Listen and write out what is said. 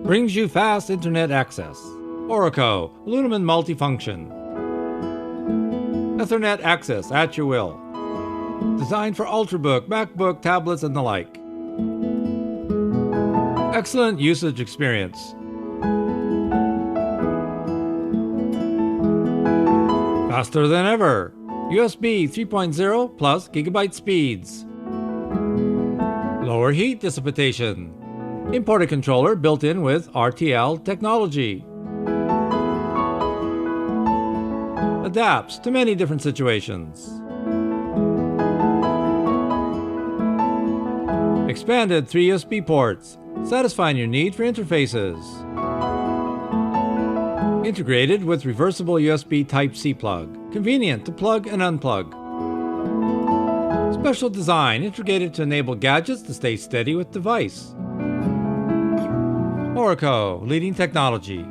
Brings you fast internet access. ORICO, Alumium multifunction. Ethernet access at your will. Designed for Ultrabook, MacBook, tablets, and the like. Excellent usage experience. Faster than ever. USB 3.0 plus gigabyte speeds. Lower heat dissipation. Imported controller built in with ARH3L technology. Adapts to many different situations. Expanded 3 USB ports, satisfying your need for interfaces. Integrated with reversible USB Type-C plug, convenient to plug and unplug. Special design integrated to enable gadgets to stay steady with device. ORICO, leading technology.